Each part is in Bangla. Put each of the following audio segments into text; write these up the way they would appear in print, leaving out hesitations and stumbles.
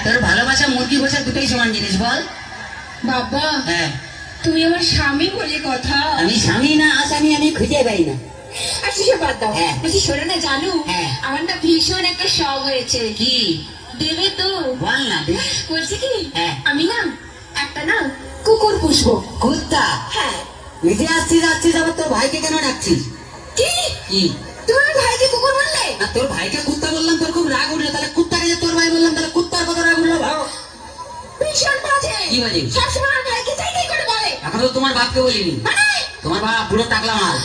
তোর ভালোবাসা মুরগি বসা দুটোই সমান জিনিস বল বাবা। হ্যাঁ তুমি আমার স্বামী বলে কথা। আমি স্বামী না আসামি আমি খুঁজে পাই না। আচ্ছা সে বাদ দাও। হ্যাঁ। বলছি শোনো না জানো হ্যাঁ। আমার না ভীষণ একটা শখ হয়েছে। কি দেবে তো? বল না বলছি কি হ্যাঁ। আমি না একটা না কুকুর পুষবো। কুত্তা? হ্যাঁ। নিজে আসছিস আসছিস আবার তোর ভাইকে কেন ডাকছিস? কি কি তুমি আমার ভাইকে কুকুর বললে? আর তোর ভাইকে কুত্তা বললাম তোর খুব রাগ উঠলো, তাহলে কুত্তাকে যে তোর ভাই বললাম তাহলে কুত্তার কত রাগ উঠলো ভাও। ভীষণ বাজে। কি বাজে? সবসময় আমার ভাইকে চাই চাই করে বলে। এখন তো তোমার বাপকে বলিনি। মানে তোমার বাপ পুরো টাকলা মাল।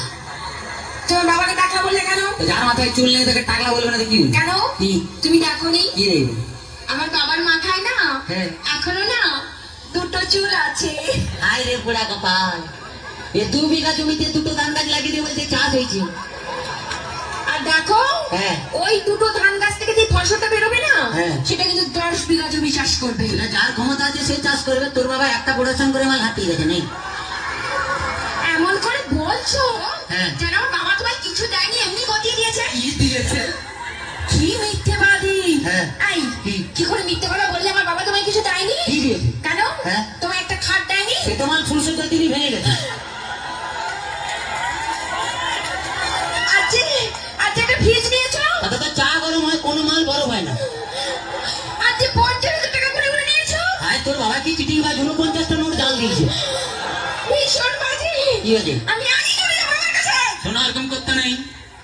তোমার বাবাকে টাকলা বললে কেন? যার মাথায় চুল নেই তাকে টাকলা বলবে না কি? কেন? কি তুমি দেখোনি কি রে? আমার বাবার মাথায় না হ্যাঁ। এখনো না দুটো চুল আছে। হাই রে পোড়া কপাল, এ 2 বিঘা জমিতে দুটো ধান গাছ লাগিয়ে দিয়ে বলছে চাষ হয়েছে। আর দেখো হ্যাঁ। ওই দুটো ধান গাছ থেকে যে ফসলটা বেরোবে না হ্যাঁ। সেটা কিন্তু 10 বিঘা জমি চাষ করবে। সেটা যার ক্ষমতা আছে সে চাষ করবে। তোর বাবা একটা প্রোডাকশন করে মাল হাতিয়ে গেছে নেই। এমন করে বলছো হ্যাঁ। যেন আমার বাবা তোমায় কিছু দেয়নি এমনি গতিয়ে দিয়েছে। কি দিয়েছে? কি মিথ্যেবাদী। হ্যাঁ। এই কি করে মিথ্যে কথা বললে আমার বাবা তোমায় কিছু দেয়নি? কি দিয়েছে? কেন? হ্যাঁ। তোমায় একটা খাট দেয়নি? সে তো মাল ফুলসজ্জা তিনি ভেঙে গেছে। আজকে আজকে একটা ফ্রিজ নিয়েছো? তাতে তো চা গরম হয়, কোনো মাল গরম হয় না। আজকে 50,000 টাকা করে করে নিয়েছো? আয় তোর বাবা কি চিটিং বা 49টা নোট জাল দিয়েছে। ভীষণ বাজে। কি হয়েছে? আমি আজই চলে যাবো আমার কাছে। শোনা এরকম করতে নেই।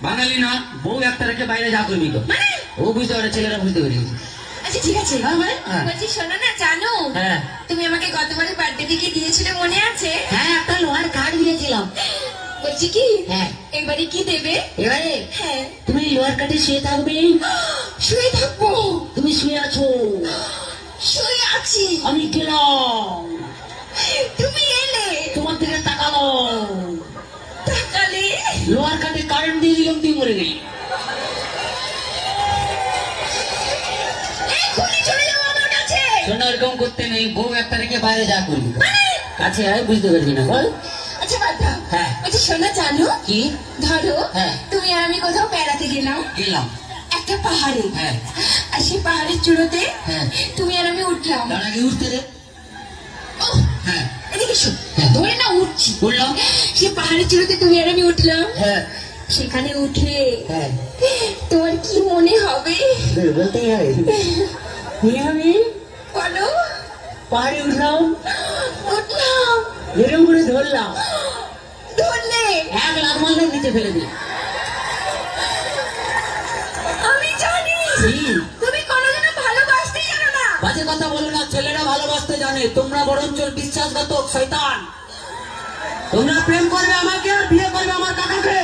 বাঙালি না, বউ একটা রেখে বাইরে যা করবি তো। মানে ও বুঝতে পারে, ছেলেরা বুঝতে পেরেছে। আচ্ছা ঠিক আছে। হ্যাঁ। বলছি শোনো না জানো হ্যাঁ তুমি আমাকে গতবারে বার্থডে থেকে দিয়েছিলে মনে আছে? হ্যাঁ, একটা লোহার কাঠ দিয়েছিলাম। বলছি কি হ্যাঁ। এবারে কি দেবে? এবারে হ্যাঁ। তুমি লোহার কাঠে শুয়ে থাকবে। শুয়ে থাকবো? তুমি শুয়ে আছো, শুয়ে আছি। আমি গেলাম, তুমি এলে তোমার দিকে তাকালো, তাকালে লোহার কাঠে কারেন্ট দিয়ে দিলাম, তুই মরে গেলি। এক্ষুনি চলে যাও আমার কাছে। শোনা এরকম করতে নেই, বউ একটা রেখে বাইরে যা করবি। মানে কাছে আয়, বুঝতে পারবি না বল। আচ্ছা বাদ দাও। হ্যাঁ। বলছি শোনো জানো কি? ধরো হ্যাঁ। তুমি আর আমি কোথাও বেড়াতে গেলাম গেলাম। একটা পাহাড়ে। হ্যাঁ। আর সেই পাহাড়ের চূড়োতে হ্যাঁ। তুমি আর আমি উঠলাম। তার আগে উঠতে দে। ওহ, হ্যাঁ। এদিকে শোন। হ্যাঁ। ধরে না উঠছি। উঠলাম। সেই পাহাড়ের চূড়োতে তুমি আর আমি উঠলাম। হ্যাঁ। সেখানে উঠে হ্যাঁ। তোমার কি মনে হবে? বলতেই হবে। কি হবে? বলো। পাহাড়ে উঠলাম, উঠলাম। এরকম করে ধরলাম, ধরলে 1 লাখ মারলে নিচে ফেলে দিই। আমি জানি তুমি কোনোদিনও ভালোবাসতেই জানো না। বাজে কথা বলো না, ছেলেরা ভালোবাসতে জানে, তোমরা বরঞ্চ বিশ্বাসঘাতক শয়তান। তোমরা প্রেম করবে আমাকে আর বিয়ে করবে আমার কাকাকে।